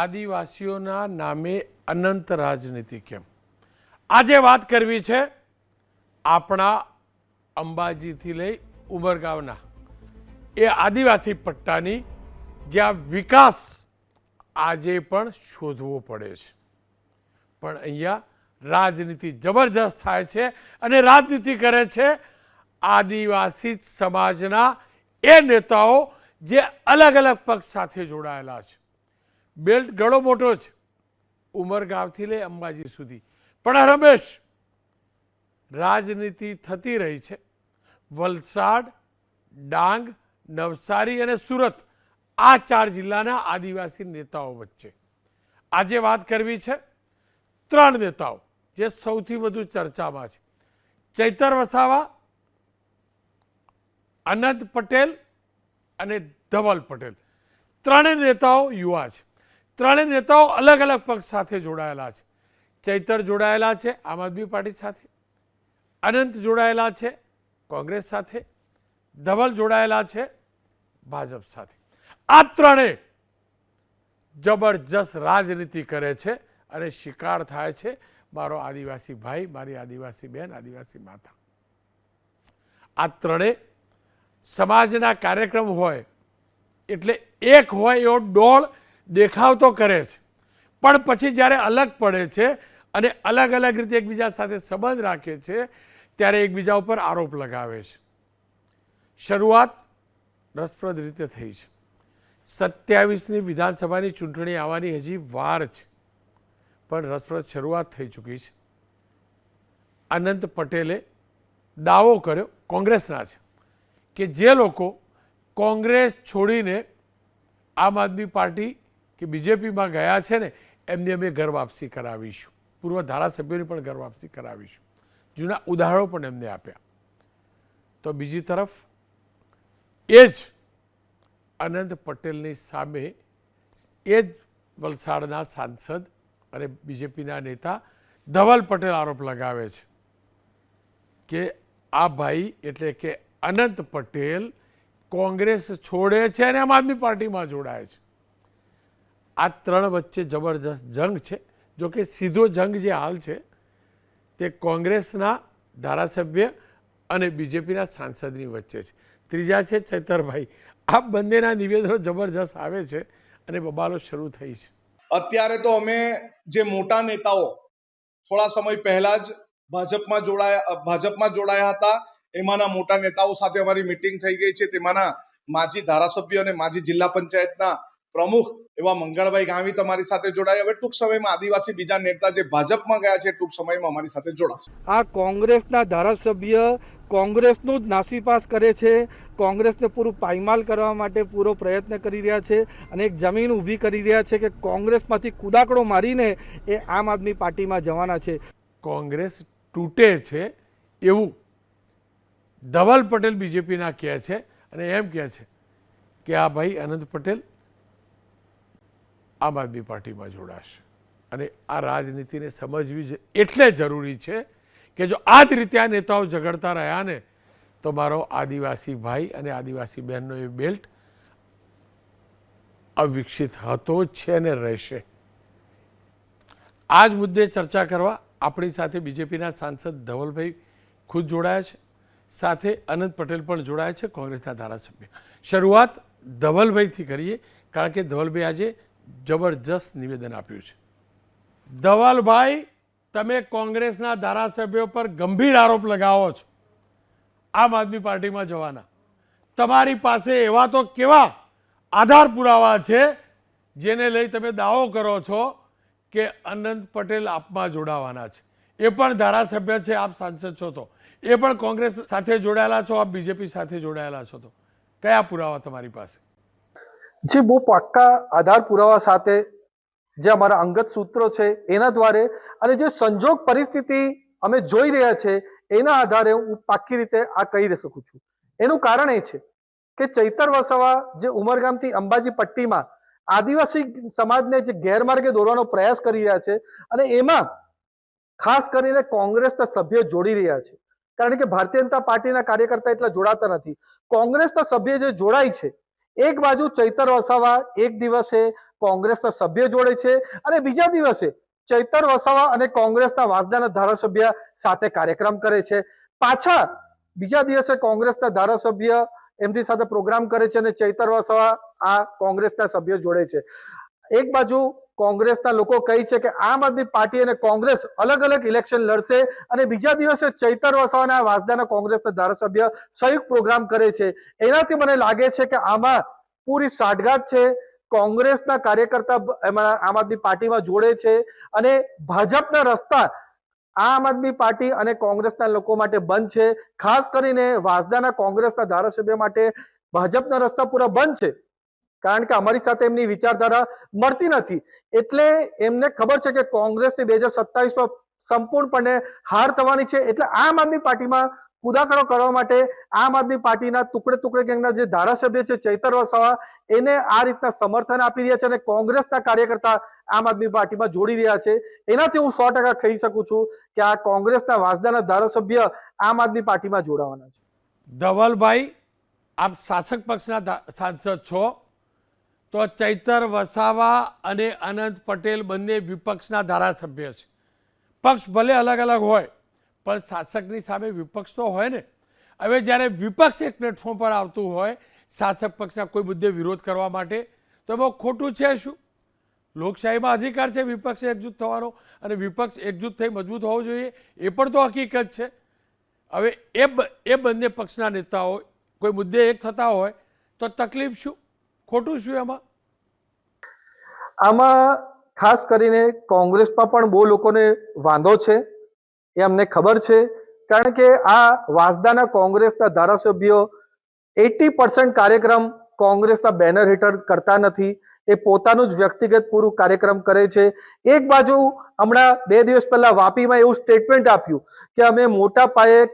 આદિવાસીઓના નામે અનંત રાજનીતિ કેમ? આજે વાત કરવી છે આપણા અંબાજીથી લઈ ઉમરગામના એ આદિવાસી પટ્ટાની, જ્યાં વિકાસ આજે પણ શોધવો પડે છે. પણ અહીંયા રાજનીતિ જબરજસ્ત થાય છે અને રાજનીતિ કરે છે આદિવાસી સમાજના એ નેતાઓ જે અલગ અલગ પક્ષ સાથે જોડાયેલા છે. બેલ્ટ ઘણો મોટો છે, ઉમરગામથી લઈ અંબાજી સુધી, પણ રમેશ રાજનીતિ થતી રહી છે વલસાડ, ડાંગ, નવસારી અને સુરત, આ 4 જિલ્લાના આદિવાસી નેતાઓ વચ્ચે. આજે વાત કરવી છે 3 નેતાઓ જે સૌથી વધુ ચર્ચામાં છે: ચૈતર વસાવા, અનંત પટેલ અને ધવલ પટેલ. 3 નેતાઓ યુવા છે. 3 નેતાઓ અલગ અલગ પક્ષ સાથે જોડાયેલા છે. ચૈતર જોડાયેલા છે આમ આદમી પાર્ટી સાથે, અનંત જોડાયેલા છે કોંગ્રેસ સાથે, ધવલ જોડાયેલા છે ભાજપ સાથે. આ 3 જબરજસ્ત રાજનીતિ કરે છે અને શિકાર થાય છે મારો આદિવાસી ભાઈ, મારી આદિવાસી બહેન, આદિવાસી માતા. આ 3 સમાજના કાર્યક્રમ હોય એટલે એક હોય એવો ડોળ દેખાવ તો કરે છે, પણ પછી જ્યારે અલગ પડે છે અને અલગ અલગ રીતે એકબીજા સાથે સંબંધ રાખે છે ત્યારે એકબીજા ઉપર આરોપ લગાવે છે. શરૂઆત રસપ્રદ રીતે થઈ છે. 27ની વિધાનસભાની ચૂંટણી આવવાની હજી વાર છે, પણ રસપ્રદ શરૂઆત થઈ ચૂકી છે. અનંત પટેલે દાવો કર્યો, કોંગ્રેસના છે, કે જે લોકો કોંગ્રેસ છોડીને આમ આદમી પાર્ટી કે બીજેપીમાં ગયા છે ને એમની અમે ઘર વાપસી કરાવીશું, પૂર્વ ધારાસભ્યોની પણ ઘર વાપસી કરાવીશું. જૂના ઉદાહરણો પણ એમને આપ્યા. તો બીજી તરફ એ જ અનંત પટેલની સામે એ જ વલસાડના સાંસદ અને બીજેપીના નેતા ધવલ પટેલ આરોપ લગાવે છે કે આ ભાઈ એટલે કે અનંત પટેલ કોંગ્રેસ છોડે છે અને આમ આદમી પાર્ટીમાં જોડાય છે. આ 3 વચ્ચે જબરજસ્ત જંગ છે. જો કે સીધો જંગ જે હાલ છે તે કોંગ્રેસના ધારાસભ્ય અને બીજેપીના સાંસદની વચ્ચે છે. ત્રીજા છે ચૈતરભાઈ. આ બંનેના નિવેદનો જબરજસ્ત આવે છે અને બબાલો શરૂ થઈ છે. અત્યારે તો અમે જે મોટા નેતાઓ થોડા સમય પહેલા જ ભાજપમાં જોડાયા હતા, એમાંના મોટા નેતાઓ સાથે અમારી મીટિંગ થઈ ગઈ છે. તેમાંના માજી ધારાસભ્ય અને માજી જિલ્લા પંચાયતના પ્રમુખ એવા મંગળભાઈ ગામી તમારી સાથે જોડાયા. હવે ટૂંક સમયમાં આદિવાસી બીજા નેતા જે ભાજપમાં ગયા છે ટૂંક સમયમાં અમારી સાથે જોડાશે. આ કોંગ્રેસના ધારાસભ્ય કોંગ્રેસનું જ નાસીપાસ કરે છે, કોંગ્રેસને પૂરું પાયમાલ કરવા માટે પૂરો પ્રયત્ન કરી રહ્યા છે અને એક જમીન ઊભી કરી રહ્યા છે કે કોંગ્રેસમાંથી કુદાકડો મારીને એ આમ આદમી પાર્ટીમાં જવાના છે. કોંગ્રેસ તૂટે છે એવું ધવલ પટેલ બીજેપીના કહે છે અને એમ કહે છે કે આ ભાઈ અનંત પટેલ આમ આદમી પાર્ટીમાં જોડાશે. અને આ રાજનીતિને સમજવી એટલે જરૂરી છે કે જો આ જ રીતે આ નેતાઓ ઝઘડતા રહ્યા ને તો મારો આદિવાસી ભાઈ અને આદિવાસી બહેનનો એ બેલ્ટ અવિકસિત હતો જ છે અને રહેશે. આ જ મુદ્દે ચર્ચા કરવા આપણી સાથે બીજેપીના સાંસદ ધવલભાઈ ખુદ જોડાયા છે, સાથે અનંત પટેલ પણ જોડાયા છે, કોંગ્રેસના ધારાસભ્ય. શરૂઆત ધવલભાઈથી કરીએ, કારણ કે ધવલભાઈ આજે જબરજસ્ત નિવેદન આપ્યું છે. ધવલભાઈ, તમે કોંગ્રેસના ધારાસભ્યો પર ગંભીર આરોપ લગાવો છો આમ આદમી પાર્ટીમાં જવાના. તમારી પાસે એવા તો કેવા આધાર પુરાવા છે જેને લઈ તમે દાવો કરો છો કે અનંત પટેલ આપમાં જોડાવાના છે? એ પણ ધારાસભ્ય છે, આપ સાંસદ છો, તો એ પણ કોંગ્રેસ સાથે જોડાયેલા છો, આપ બીજેપી સાથે જોડાયેલા છો, તો કયા પુરાવા તમારી પાસે? જે બહુ પાક્કા આધાર પુરાવા સાથે, જે અમારા અંગત સૂત્રો છે એના દ્વારે અને જે સંજોગ પરિસ્થિતિ અમે જોઈ રહ્યા છે એના આધારે હું પાક્કી રીતે આ કહી શકું છું. એનું કારણ એ છે કે ચૈતર વસાવા જે ઉમરગામથી અંબાજી પટ્ટીમાં આદિવાસી સમાજને જે ગેરમાર્ગે દોરવાનો પ્રયાસ કરી રહ્યા છે અને એમાં ખાસ કરીને કોંગ્રેસના સભ્યો જોડી રહ્યા છે. કારણ કે ભારતીય જનતા પાર્ટીના કાર્યકર્તા એટલા જોડાતા નથી. કોંગ્રેસના સભ્ય જે જોડાય છે, એક બાજુ ચૈતર વસાવા એક દિવસે કોંગ્રેસના સભ્ય જોડે છે અને બીજા દિવસે ચૈતર વસાવા અને કોંગ્રેસના વાંસદાના ધારાસભ્ય સાથે કાર્યક્રમ કરે છે. પાછા બીજા દિવસે કોંગ્રેસના ધારાસભ્ય એમની સાથે પ્રોગ્રામ કરે છે અને ચૈતર વસાવા આ કોંગ્રેસના સભ્યો જોડે છે. એક બાજુ કોંગ્રેસના લોકો કહે છે કે આમ આદમી પાર્ટી અને કોંગ્રેસ અલગ અલગ ઇલેક્શન લડશે અને બીજા દિવસે ચૈતર વસાવાના વાંસદાના કોંગ્રેસના ધારાસભ્ય સંયુક્ત પ્રોગ્રામ કરે છે. એનાથી મને લાગે છે કે આમાં પૂરી સાઠગાંઠ છે. કોંગ્રેસના કાર્યકર્તા એમાં આમ આદમી પાર્ટીમાં જોડે છે અને ભાજપના રસ્તા આમ આદમી પાર્ટી અને કોંગ્રેસના લોકો માટે બંધ છે. ખાસ કરીને વાંસદાના કોંગ્રેસના ધારાસભ્ય માટે ભાજપના રસ્તા પૂરા બંધ છે, કારણ કે અમારી સાથે એમની વિચારધારા મળતી નથી. એટલે એમને ખબર છે કે કોંગ્રેસની 2027માં સંપૂર્ણપણે હાર થવાની છે. એટલે આમ આદમી પાર્ટીમાં કુદાકડો કરવા માટે આમ આદમી પાર્ટીના ટુકડે ગેંગના જે ધારાસભ્ય છે ચૈતર વસાવા એને આ રીતના સમર્થન આપી રહ્યા છે અને કોંગ્રેસના કાર્યકર્તા આમ આદમી પાર્ટીમાં જોડી રહ્યા છે. એનાથી હું 100% કહી શકું છું કે આ કોંગ્રેસના વાંસદાના ધારાસભ્ય આમ આદમી પાર્ટીમાં જોડાવાના છે. ધવલભાઈ, આપ શાસક પક્ષના સાંસદ છો, તો ચૈતર વસાવા અને અનંત પટેલ બંને વિપક્ષના ધારાસભ્ય છે. પક્ષ ભલે અલગ અલગ હોય પણ શાસકની સામે વિપક્ષ તો હોય ને. હવે જ્યારે વિપક્ષ એક પ્લેટફોર્મ પર આવતું હોય શાસક પક્ષના કોઈ મુદ્દે વિરોધ કરવા માટે, તો એમાં ખોટું છે શું? લોકશાહીમાં અધિકાર છે વિપક્ષે એકજૂથ થવાનો અને વિપક્ષ એકજૂથ થઈ મજબૂત હોવો જોઈએ, એ પણ તો હકીકત છે. હવે એ બંને પક્ષના નેતાઓ કોઈ મુદ્દે એક થતા હોય તો તકલીફ શું, ખોટું શું એમાં? આમાં ખાસ કરીને કોંગ્રેસમાં પણ બહુ લોકોને વાંધો છે, એ અમને ખબર છે. કારણ કે આ વાંસદાના કોંગ્રેસના ધારાસભ્યો 80% કાર્યક્રમ કોંગ્રેસના બેનર હેઠળ કરતા નથી. એ પોતાનું જ વ્યક્તિગત પૂરું કાર્યક્રમ કરે છે. એક બાજુ હમણાં 2 દિવસ પહેલા વાપીમાં એવું સ્ટેટમેન્ટ આપ્યું કે અમે મોટા પાયે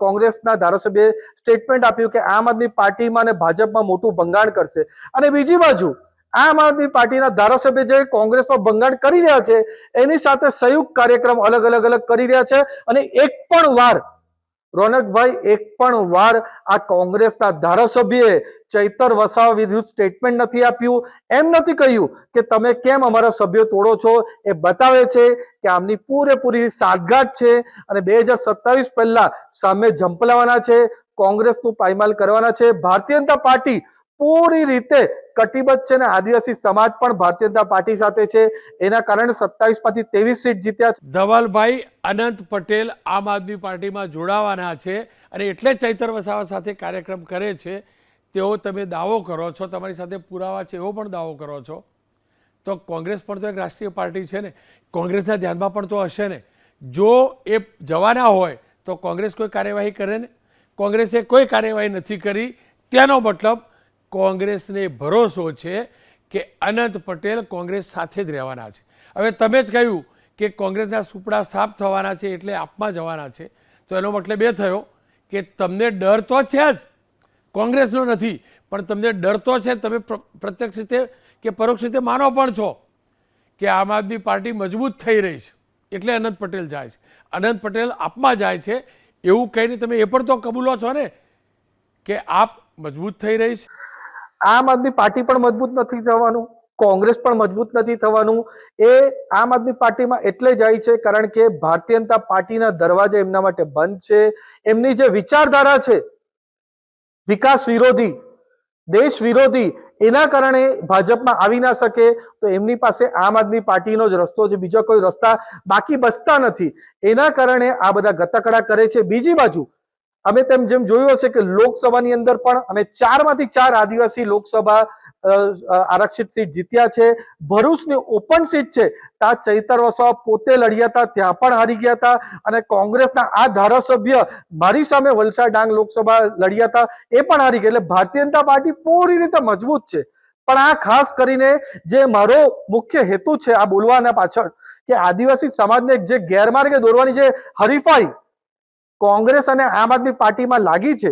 કોંગ્રેસના ધારાસભ્યએ સ્ટેટમેન્ટ આપ્યું કે આમ આદમી પાર્ટીમાં અને ભાજપમાં મોટું ભંગાણ કરશે. અને બીજી બાજુ આમ આદમી પાર્ટીના ધારાસભ્ય જે કોંગ્રેસમાં ભંગાણ કરી રહ્યા છે એની સાથે સંયુક્ત કાર્યક્રમ અલગ અલગ કરી રહ્યા છે. અને એક પણ વાર રોનકભાઈ, એક પણ વાર આ કોંગ્રેસના ધારાસભ્યએ ચૈતર વસાવા વિરુદ્ધ સ્ટેટમેન્ટ નથી આપ્યું. એમ નથી કહ્યું કે તમે કેમ અમારા સભ્યો તોડો છો. એ બતાવે છે કે આમની પૂરેપૂરી સાઠગાંઠ છે અને 2027 પહેલા સામે ઝંપલાવાના છે, કોંગ્રેસનું પાયમાલ કરવાના છે. ભારતીય જનતા પાર્ટી પૂરી રીતે કટિબદ્ધ છે અને આદિવાસી સમાજ પણ ભારતીય જનતા પાર્ટી સાથે છે. એના કારણે 27માંથી 23 સીટ જીત્યા છે. ધવલભાઈ, અનંત પટેલ આમ આદમી પાર્ટીમાં જોડાવાના છે અને એટલે ચૈતર વસાવા સાથે કાર્યક્રમ કરે છે તેવો તમે દાવો કરો છો, તમારી સાથે પુરાવા છે એવો પણ દાવો કરો છો. તો કોંગ્રેસ પણ તો એક રાષ્ટ્રીય પાર્ટી છે ને, કોંગ્રેસના ધ્યાનમાં પણ તો હશે ને. જો એ જવાના હોય તો કોંગ્રેસ કોઈ કાર્યવાહી કરે ને? કોંગ્રેસે કોઈ કાર્યવાહી નથી કરી. તેનો મતલબ કોંગ્રેસને ભરોસો છે કે અનંત પટેલ કોંગ્રેસ સાથે જ રહેવાના છે. હવે તમે જ કહ્યું કે કોંગ્રેસના સુપડા સાફ થવાના છે એટલે આપમાં જવાના છે, તો એનો મતલબ એ થયો કે તમને ડર તો છે જ, કોંગ્રેસનો નથી, પણ તમને ડર તો છે. તમે પ્રત્યક્ષ રીતે કે પરોક્ષ રીતે માનો પણ છો કે આમ આદમી પાર્ટી મજબૂત થઈ રહી છે એટલે અનંત પટેલ જાય છે, અનંત પટેલ આપમાં જાય છે એવું કહીને તમે એ પણ તો કબૂલો છો ને કે આપ મજબૂત થઈ રહી છે. આમ આદમી પાર્ટી પણ મજબૂત નથી થવાનું, કોંગ્રેસ પણ મજબૂત નથી થવાનું. એ આમ આદમી પાર્ટીમાં એટલે જાય છે કારણ કે ભારતીય જનતા પાર્ટીના દરવાજા એમના માટે બંધ છે. એમની જે વિચારધારા છે વિકાસ વિરોધી, દેશ વિરોધી, એના કારણે ભાજપમાં આવી ના શકે. તો એમની પાસે આમ આદમી પાર્ટીનો જ રસ્તો છે, બીજો કોઈ રસ્તા બાકી બચતા નથી. એના કારણે આ બધા ગતકડા કરે છે. બીજી બાજુ અમે તેમ જેમ જોયું હશે કે લોકસભાની અંદર પણ અમે 4માંથી 4 આદિવાસી લોકસભા આરક્ષિત સીટ જીત્યા છે. ભરૂચની ઓપન સીટ છે ત્યાં ચૈતર વસાવા પોતે લડ્યા હતા, ત્યાં પણ હારી ગયા હતા. અને કોંગ્રેસના આ ધારાસભ્ય મારી સામે વલસાડ ડાંગ લોકસભા લડ્યા હતા, એ પણ હારી ગયા. એટલે ભારતીય જનતા પાર્ટી પૂરી રીતે મજબૂત છે. પણ આ ખાસ કરીને જે મારો મુખ્ય હેતુ છે આ બોલવાના પાછળ કે આદિવાસી સમાજને જે ગેરમાર્ગે દોરવાની જે હરીફાઈ કોંગ્રેસ અને આમ આદમી પાર્ટીમાં લાગી છે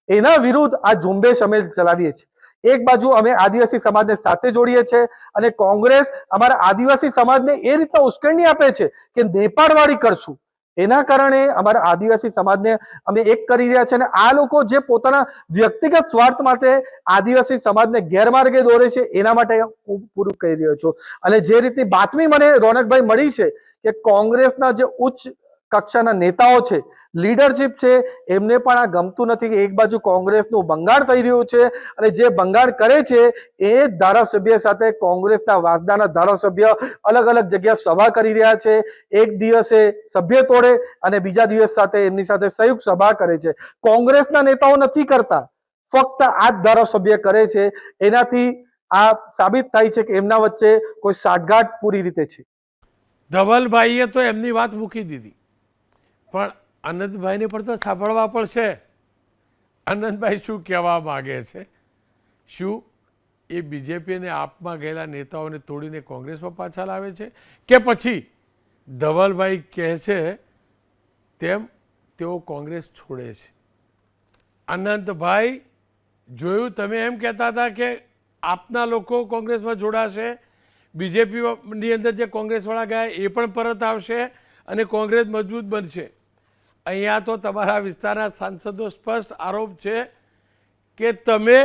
એના વિરુદ્ધ આ ઝુંબેશ અમે ચલાવીએ છીએ. એક બાજુ અમે આદિવાસી સમાજને સાથે જોડીએ છીએ અને કોંગ્રેસ અમારા આદિવાસી સમાજને એ રીતના ઉશ્કેરણી આપે છે કે નેપાળવાળી કરશું, એના કારણે અમારા આદિવાસી સમાજને અમે એક કરી રહ્યા છે. અને આ લોકો જે પોતાના વ્યક્તિગત સ્વાર્થ માટે આદિવાસી સમાજને ગેરમાર્ગે દોરે છે એના માટે હું પૂરું કહી રહ્યો છું. અને જે રીતની બાતમી મને રોનકભાઈ મળી છે કે કોંગ્રેસના જે ઉચ્ચ કક્ષાના નેતાઓ છે, લીડરશિપ છે, એમને પણ આ ગમતું નથી કે એક બાજુ કોંગ્રેસનું ભંગાણ થઈ રહ્યું છે અને જે ભંગાણ કરે છે એ ધારાસભ્ય સાથે કોંગ્રેસના વાસદાના ધારાસભ્ય અલગ અલગ જગ્યા સભા કરી રહ્યા છે. એક દિવસે સભ્ય તોડે અને બીજા દિવસ સાથે એમની સાથે સંયુક્ત સભા કરે છે. કોંગ્રેસના નેતાઓ નથી કરતા, ફક્ત આ જ ધારાસભ્ય કરે છે. એનાથી આ સાબિત થાય છે કે એમના વચ્ચે કોઈ સાઠગાંઠ પૂરી રીતે છે. ધવલભાઈએ તો એમની વાત મૂકી દીધી, પણ આનંદભાઈને પણ તો સાંભળવા પડશે. આનંદભાઈ શું કહેવા માગે છે? શું એ બીજેપીને આપમાં ગયેલા નેતાઓને તોડીને કોંગ્રેસમાં પાછા લાવે છે, કે પછી ધવલભાઈ કહે છે તેમ તેઓ કોંગ્રેસ છોડે છે? આનંદભાઈ, જોયું, તમે એમ કહેતા હતા કે આપના લોકો કોંગ્રેસમાં જોડાશે, બીજેપીની અંદર જે કોંગ્રેસવાળા ગયા એ પણ પરત આવશે અને કોંગ્રેસ મજબૂત બનશે. અહીંયા તો તમારા વિસ્તારના સાંસદનો સ્પષ્ટ આરોપ છે કે તમે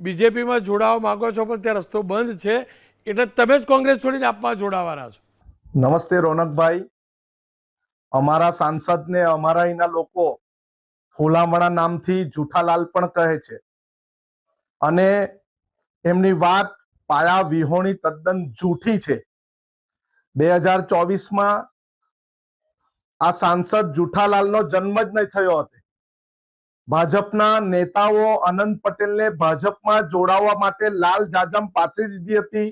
બીજેપીમાં જોડાવા માગો છો પણ ત્યાં રસ્તો બંધ છે, એટલે તમે જ કોંગ્રેસ છોડીને આપમાં જોડાવાના છો. નમસ્તે રોનકભાઈ. અમારા સાંસદને અમારા અહીંના લોકો ફૂલામણા નામથી જુઠાલાલ પણ કહે છે અને એમની વાત પાયા વિહોણી તદ્દન જૂઠી છે. 2024માં આ સાંસદ જુઠાલાલનો જન્મ જ નહીં થયો હતો. ભાજપના નેતાઓ આનંદ પટેલને ભાજપમાં જોડાવા માટે લાલ જાજમ પાથરી દીધી હતી.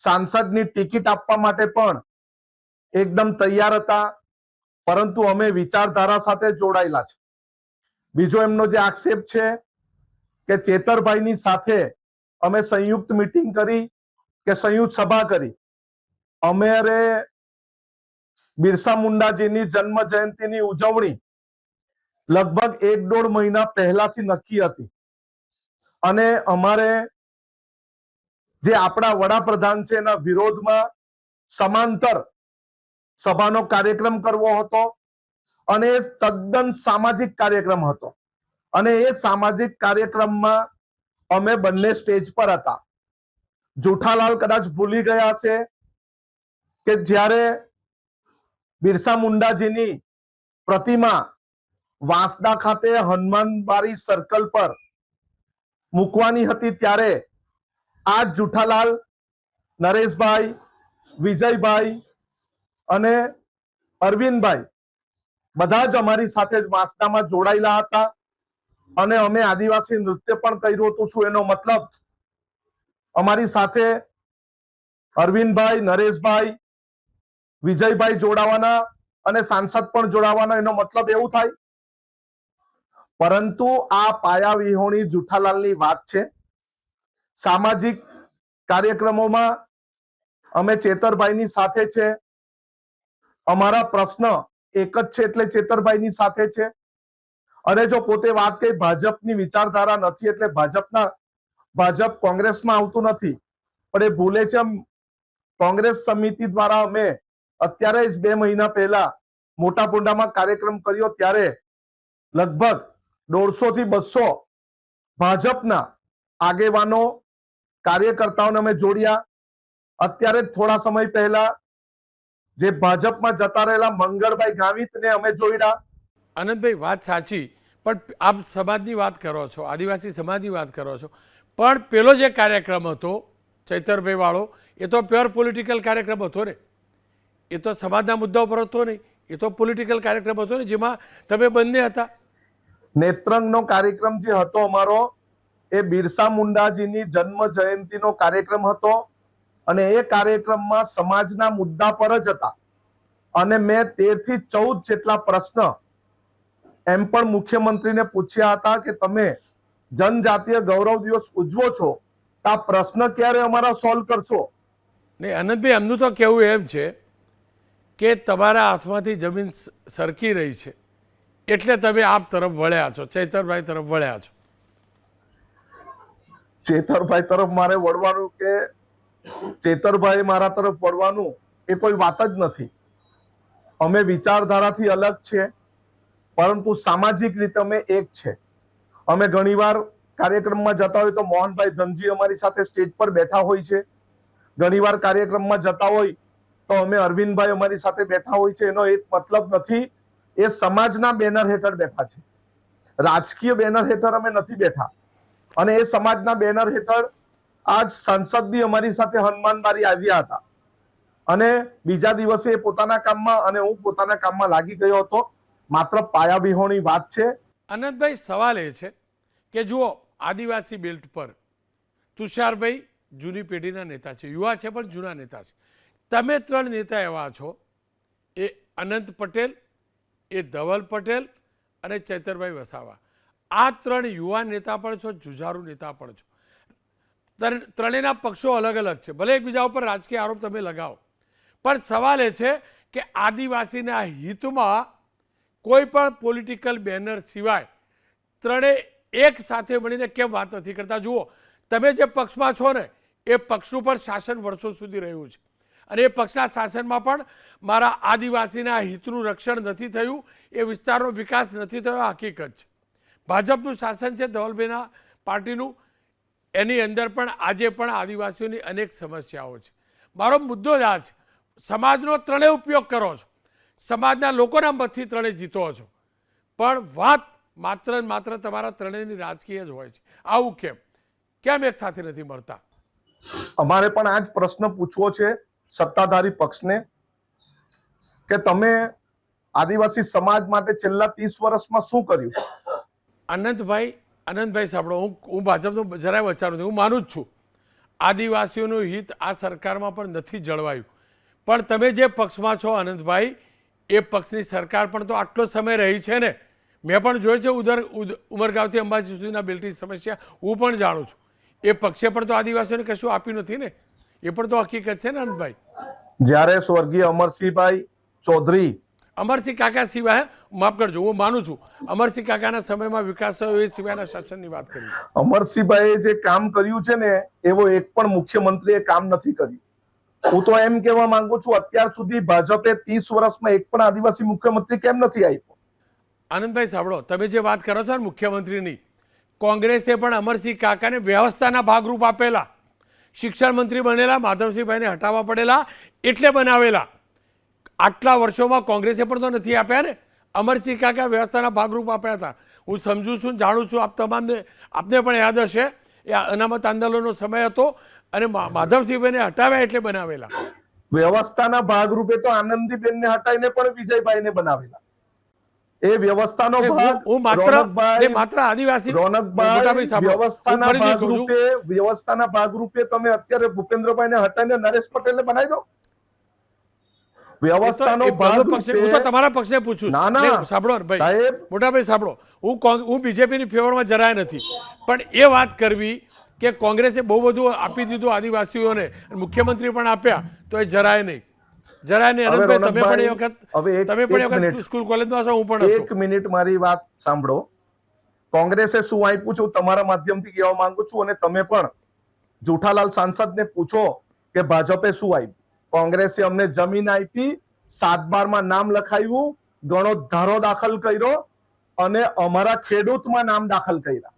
સાંસદની ટિકિટ આપવા માટે પણ એકદમ તૈયાર હતા, પરંતુ અમે વિચારધારા સાથે જોડાયેલા છે. બીજો એમનો જે આક્ષેપ છે કે ચેતરભાઈની સાથે અમે સંયુક્ત મીટિંગ કરી કે સંયુક્ત સભા કરી. અમારે બિરસા મુંડાજીની જન્મ જયંતિની ઉજવણી લગભગ 1-1.5 મહિના પહેલાથી નક્કી હતી અને અમારે જે આપણા વડાપ્રધાન છે એના વિરોધમાં સમાંતર સભાનો કાર્યક્રમ કરવો હતો અને એ તદ્દન સામાજિક કાર્યક્રમ હતો. અને એ સામાજિક કાર્યક્રમમાં અમે બંને સ્ટેજ પર હતા. જુઠાલાલ કદાચ ભૂલી ગયા છે કે જ્યારે બિરસા મુંડાજીની પ્રતિમા વાંસદા ખાતે હનુમાનબારી સર્કલ પર મૂકવાની હતી ત્યારે આ જુઠાલાલ, નરેશભાઈ, વિજયભાઈ અને અરવિંદભાઈ બધા જ અમારી સાથે વાંસદામાં જોડાયેલા હતા અને અમે આદિવાસી નૃત્ય પણ કર્યું હતું. શું એનો મતલબ અમારી સાથે અરવિંદભાઈ, નરેશભાઈ, વિજયભાઈ જોડાવાના અને સાંસદ પણ જોડાવાના, એનો મતલબ એવું થાય? પરંતુ આ પાયા વિહોણી જુઠાલાલની વાત છે. સામાજિક કાર્યક્રમોમાં અમે ચેતરભાઈની સાથે છે. અમારા પ્રશ્ન એક જ છે એટલે ચેતરભાઈની સાથે છે. અને જો પોતે વાત કરી ભાજપની વિચારધારા નથી એટલે ભાજપ કોંગ્રેસમાં આવતું નથી, પણ એ ભૂલે છે. કોંગ્રેસ સમિતિ દ્વારા અમે અત્યારે જ 2 મહિના પહેલા મોટા પુંડામાં કાર્યક્રમ કર્યો ત્યારે લગભગ 150 થી 200 ભાજપના આગેવાનો, કાર્યકર્તાઓને અમે જોડ્યા. અત્યારે થોડા સમય પહેલા જે ભાજપમાં જતા રહેલા મંગળભાઈ ગાવિતને અમે જોડ્યા. આનંદભાઈ, વાત સાચી, પણ આપ સમાજની વાત કરો છો, આદિવાસી સમાજની વાત કરો છો, પણ પેલો જે કાર્યક્રમ હતો ચૈતરભાઈ વાળો, એ તો પ્યોર પોલિટિકલ કાર્યક્રમ હતો ને, એ તો સમાજના મુદ્દાઓ પર હતો નહીં, એ તો પોલિટિકલ કાર્યક્રમ હતો ને, જેમાં તમે બંને હતા. નેત્રંગનો કાર્યક્રમ જે હતો અમારો એ બિરસા મુંડાજીની જન્મ જયંતિનો કાર્યક્રમ હતો અને એ કાર્યક્રમમાં સમાજના મુદ્દા પર જ હતા. અને મેં 13 થી 14 જેટલા પ્રશ્ન એમ પણ મુખ્યમંત્રીને પૂછ્યા હતા કે તમે જનજાતીય ગૌરવ દિવસ ઉજવો છો તો આ પ્રશ્ન ક્યારે અમારા સોલ્વ કરશો? નહીં આનંદભાઈ, એમનું તો કહેવું એમ છે કે તમારા હાથમાંથી જમીન સરકી રહી છે એટલે તમે આપ તરફ વળ્યા છો, ચૈતરભાઈ તરફ વળ્યા છો. ચેતરભાઈ તરફ મારે વળવાનું કે ચેતરભાઈ મારા તરફ વળવાનું એ કોઈ વાત જ નથી. અમે વિચારધારાથી અલગ છે, પરંતુ સામાજિક રીતે અમે એક છે. અમે ઘણીવાર કાર્યક્રમમાં જતા હોય તો મોહનભાઈ ધનજી અમારી સાથે સ્ટેજ પર બેઠા હોય છે. ઘણીવાર કાર્યક્રમમાં જતા હોય તો અમે અરવિંદભાઈ અમારી સાથે બેઠા હોય છે. એનો એક મતલબ નથી, એ સમાજના બેનર હેઠળ બેઠા છે, રાજકીય બેનર હેઠળ અમે નથી બેઠા. અને એ સમાજના બેનર હેઠળ આજ સાંસદ બી અમારી સાથે હનુમાનબારી આવ્યા હતા અને બીજા દિવસે પોતાના કામમાં અને હું પોતાના કામમાં લાગી ગયો હતો. માત્ર પાયાવિહોણી વાત છે. અનંતભાઈ, સવાલ એ છે કે જુઓ, આદિવાસી બેલ્ટ પર તુષારભાઈ જૂની પેઢીના નેતા છે, યુવા છે પણ જૂના નેતા છે. તમે 3 નેતા એવા છો, એ અનંત પટેલ, એ ધવલ પટેલ અને ચૈતરભાઈ વસાવા. આ 3 યુવા નેતા પણ છો, જુઝારુ નેતા પણ છો. ત્રણેયના પક્ષો અલગ અલગ છે, ભલે એકબીજા ઉપર રાજકીય આરોપ તમે લગાવો, પણ સવાલ એ છે કે આદિવાસીના હિતમાં કોઈ પણ પોલિટિકલ બેનર સિવાય ત્રણેય એક સાથે મળીને કેમ વાત નથી કરતા? જુઓ, તમે જે પક્ષમાં છો ને, એ પક્ષનું પણ શાસન વર્ષો સુધી રહ્યું છે અને એ પક્ષના શાસનમાં પણ મારા આદિવાસીના હિતનું રક્ષણ નથી થયું, એ વિસ્તારનો વિકાસ નથી થયો, આ હકીકત છે. ભાજપનું શાસન છે, ધવલભાઈના પાર્ટીનું, એની અંદર પણ આજે પણ આદિવાસીઓની અનેક સમસ્યાઓ છે. મારો મુદ્દો જ આ છે, સમાજનો ત્રણેય ઉપયોગ કરો છો, સમાજના લોકોના મતથી ત્રણેય જીતો છો, પણ વાત માત્ર ને માત્ર તમારા ત્રણેયની રાજકીય જ હોય છે. આવું કેમ એક સાથે નથી મળતા? અમારે પણ આ જ પ્રશ્ન પૂછવો છે સત્તાધારી પક્ષને કે તમે આદિવાસી સમાજ માટે છેલ્લા 30 વર્ષમાં શું કર્યું? અનંતભાઈ સાંભળો, હું ભાજપનો જરાય વચારું નથી, હું માનું જ છું આદિવાસીઓનું હિત આ સરકારમાં પણ નથી જળવાયું, પણ તમે જે પક્ષમાં છો અનંતભાઈ, એ પક્ષની સરકાર પણ તો આટલો સમય રહી છે ને. મેં પણ જોયું છે ઉમરગાંવથી અંબાજી સુધીના બેલ્ટની સમસ્યા હું પણ જાણું છું. એ પક્ષે પણ તો આદિવાસીઓને કશું આપ્યું નથી ને, એ પણ તો હકીકત છે ને અનંતભાઈ. જ્યારે સ્વર્ગીય અમરસિંહભાઈ ચૌધરી, અમરસિંહ કાકા સિવાય, માફ કરજો, હું માનું છું અમરસિંહ કાકાના સમયમાં વિકાસ થયો એ સિવાયના શાસનની વાત કરી. અમરસિંહભાઈએ જે કામ કર્યું છે ને, એવો એક પણ મુખ્યમંત્રીએ કામ નથી કર્યું. હું તો એમ કહેવા માંગુ છું, અત્યાર સુધી ભાજપે 30 વર્ષમાં એક પણ આદિવાસી મુખ્યમંત્રી કેમ નથી આપ્યો? આનંદભાઈ સાંભળો, તમે જે વાત કરો છો ને મુખ્યમંત્રીની, કોંગ્રેસે પણ અમરસિંહ કાકાને વ્યવસ્થાના ભાગરૂપ આપેલા, શિક્ષણ મંત્રી બનેલા, માધવસિંહભાઈને હટાવવા પડેલા એટલે બનાવેલા. આટલા વર્ષોમાં કોંગ્રેસે પણ તો નથી આપ્યા ને. અમરસિંહ કાકા વ્યવસ્થાના ભાગરૂપ આપ્યા હતા. હું સમજુ છું, જાણું છું, આપને પણ યાદ હશે, એ અનામત આંદોલનનો સમય હતો અને માધવસિંહભાઈને હટાવ્યા એટલે બનાવેલા. વ્યવસ્થાના ભાગરૂપે તો આનંદીબેનને હટાવીને પણ વિજયભાઈને બનાવેલા. એ વ્યવસ્થાનો ભાગ હું માત્ર આદિવાસી વ્યવસ્થાના ભાગરૂપે તમે અત્યારે ભૂપેન્દ્રભાઈને હટાવીને નરેશ પટેલને બનાવી દો. વ્યવસ્થાનો ભાગ હું તો તમારા પક્ષને પૂછું છું. સાંભળો ભાઈ, મોટાભાઈ સાંભળો, હું બીજેપીની ફેવરમાં જરાય નથી, પણ એ વાત કરવી કે કોંગ્રેસે બહુ બધું આપી દીધું આદિવાસીઓને, મુખ્યમંત્રી પણ આપ્યા, તો એ જરાય નહીં. અનંતભાઈ, તમે પણ એ વખત સ્કૂલ કોલેજમાં છો, હું પણ. એક મિનિટ મારી વાત સાંભળો. કોંગ્રેસે શું આપ્યું છે તમારા માધ્યમથી કહેવા માંગુ છું, અને તમે પણ જુઠાલાલ સાંસદને પૂછો કે ભાજપે શું આપ્યું. કોંગ્રેસે અમને જમીન આપી, 7/12 નામ લખાવ્યું, ઘણો ધારો દાખલ કર્યો અને અમારા ખેડૂતમાં નામ દાખલ કર્યા.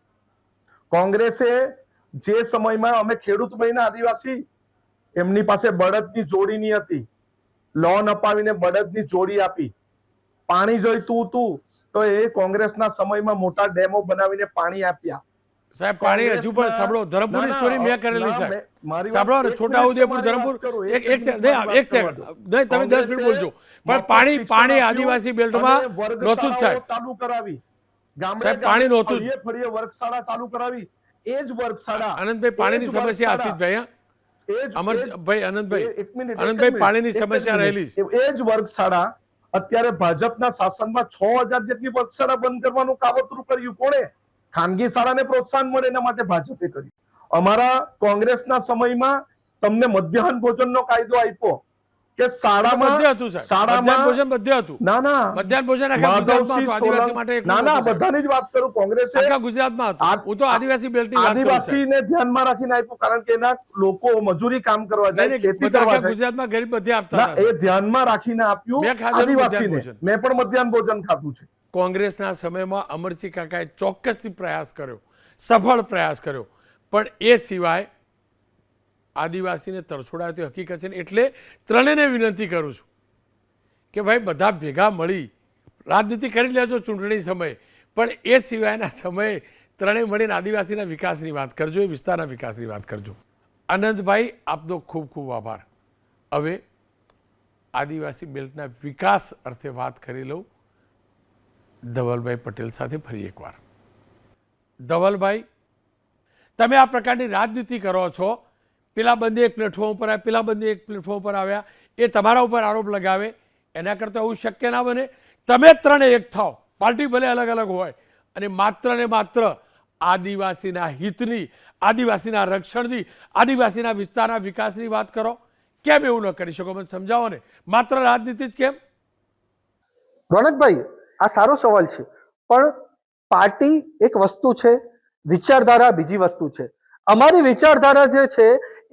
કોંગ્રેસે જે સમયમાં અમે ખેડૂત બન્યા આદિવાસી, એમની પાસે બળદની જોડીની હતી, લોન અપાવીને બળદની જોડી આપી. પાણી જોઈતું હતું તો એ કોંગ્રેસના સમયમાં મોટા ડેમો બનાવીને પાણી આપ્યા. સાહેબ, પાણી હજુ પણ સાંભળો, ધરમપુરની સ્ટોરી મેં કરેલી સાહેબ. સાંભળો ને, છોટાઉદેપુર, ધરમપુર, એક સેકન્ડ, તમે 10 મિનિટ બોલજો, પણ પાણી આદિવાસી બેલ્ટમાં નહોતું જ સાહેબ. ચાલુ કરાવી, સાહેબ પાણી નહોતું જ. ફળીએ વર્ગશાળા ચાલુ કરાવી. એ જ વર્ગશાળા, આનંદભાઈ, પાણીની સમસ્યા હતી જ ભાઈ. આનંદભાઈ, પાણીની સમસ્યા રહેલી. એ જ વર્ગશાળા અત્યારે ભાજપના શાસનમાં 6000 જેટલી વર્ગશાળા બંધ કરવાનું કાવતરું કર્યું. કોણે? ખાનગી શાળાને પ્રોત્સાહન મળે એના માટે ભાજપે કર્યું. અમારા કોંગ્રેસના સમયમાં તમને મધ્યાહન ભોજનનો કાયદો આપ્યો કે શાળામાં બધે હતું સાહેબ, મધ્યાહન ભોજન બધે હતું. ના મધ્યાહન ભોજન આખા ગુજરાતમાં હતું, આદિવાસી માટે એકલું ના નહોતું સાહેબ. બધાની જ વાત કરું. કોંગ્રેસે આખા ગુજરાતમાં હતું. હું તો આદિવાસી બેલ્ટની વાત કરું સાહેબ. આદિવાસીને ધ્યાનમાં રાખીને આપ્યું, કારણ કે એના લોકો મજૂરી કામ કરવા જાય, નહીં, નહીં, ખેતી બધા કરવા આખા જાય. ગુજરાતમાં ગરીબ બધે આપતા ના, હતા એ સાહેબ. ધ્યાનમાં રાખીને આપ્યું મેં ખાધેલું મધ્યાહન આદિવાસીને. ભોજન. મેં પણ મધ્યાહન ભોજન ખાધું છે. કોંગ્રેસના સમયમાં અમરસિંહ કાકાએ ચોક્કસથી પ્રયાસ કર્યો, સફળ પ્રયાસ કર્યો, પણ એ સિવાય આદિવાસીને તરછોડાય તે હકીકત છે ને. એટલે ત્રણેયને વિનંતી કરું છું કે ભાઈ બધા ભેગા મળી રાજનીતિ કરી લેજો ચૂંટણી સમયે, પણ એ સિવાયના સમયે ત્રણેય મળીને આદિવાસીના વિકાસની વાત કરજો, એ વિસ્તારના વિકાસની વાત કરજો. આનંદભાઈ, આપનો ખૂબ ખૂબ આભાર. હવે આદિવાસી બેલ્ટના વિકાસ અર્થે વાત કરી લઉં ધવલભાઈ પટેલ સાથે ફરી એકવાર. ધવલભાઈ, તમે આ પ્રકારની રાજનીતિ કરો છો, પેલા બંને એક પ્લેટફોર્મ પર આવ્યા, પેલા બંને એક પ્લેટફોર્મ પર આવ્યા, એ તમારા ઉપર આરોપ લગાવે, એના કરતાં એવું શક્ય ના બને. તમે ત્રણે એક થાઓ, પાર્ટી ભલે અલગ અલગ હોય, અને માત્ર ને માત્ર આદિવાસીના હિતની, આદિવાસીના રક્ષણની, આદિવાસીના વિસ્તારના વિકાસની વાત કરો. કેમ એવું ન કરી શકો? મને સમજાવો ને. માત્ર રાજનીતિ જ કેમ? રોનકભાઈ, આ સારો સવાલ છે, પણ પાર્ટી એક વસ્તુ છે, વિચારધારા બીજી વસ્તુ છે. અમારી વિચારધારા જે છે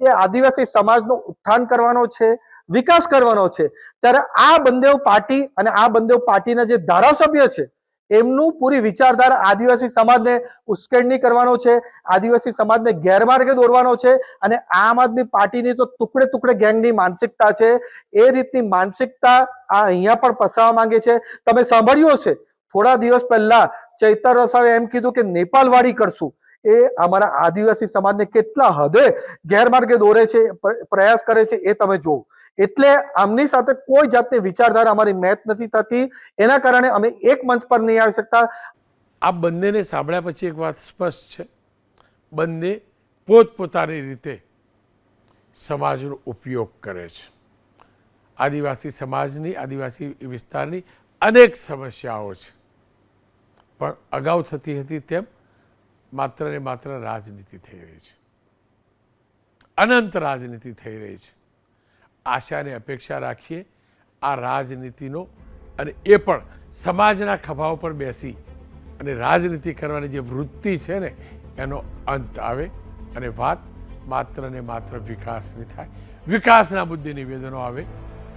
એ આદિવાસી સમાજનું ઉત્થાન કરવાનો છે, વિકાસ કરવાનો છે. ત્યારે આ બંને પાર્ટી અને આ બંને પાર્ટીના જે ધારાસભ્ય છે એમનું પૂરી વિચારધારા આદિવાસી સમાજને ઉશ્કેરણી કરવાનો છે, આદિવાસી સમાજને ગેરમાર્ગે દોરવાનો છે. અને આમ આદમી પાર્ટીની તો ટુકડે ટુકડે ગેંગની માનસિકતા છે. એ રીતની માનસિકતા આ અહીંયા પણ પસાવવા માંગે છે. તમે સાંભળ્યું હશે, થોડા દિવસ પહેલા ચૈતર વસાવે એમ કીધું કે નેપાળવાડી કરશું. એ અમારા આદિવાસી સમાજને કેટલા હદે ગેરમાર્ગે દોરે છે, પ્રયાસ કરે છે, એ તમે જુઓ. એટલે આમની સાથે કોઈ જાતની વિચારધારા અમારી મેચ નથી થતી. એના કારણે અમે એક મંચ પર નહીં આવી શકતા. આ બંનેને સાંભળ્યા પછી એક વાત સ્પષ્ટ છે, બંને પોતપોતાની રીતે સમાજનો ઉપયોગ કરે છે. આદિવાસી સમાજની, આદિવાસી વિસ્તારની અનેક સમસ્યાઓ છે, પણ અગાઉ થતી હતી તેમ માત્ર ને માત્ર રાજનીતિ થઈ રહી છે, અનંત રાજનીતિ થઈ રહી છે. આશા અને અપેક્ષા રાખીએ આ રાજનીતિનો, અને એ પણ સમાજના ખભા ઉપર બેસી અને રાજનીતિ કરવાની જે વૃત્તિ છે ને એનો અંત આવે, અને વાત માત્ર ને માત્ર વિકાસની થાય, વિકાસના મુદ્દે નિવેદનો આવે,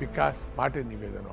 વિકાસ માટે નિવેદનો આવે.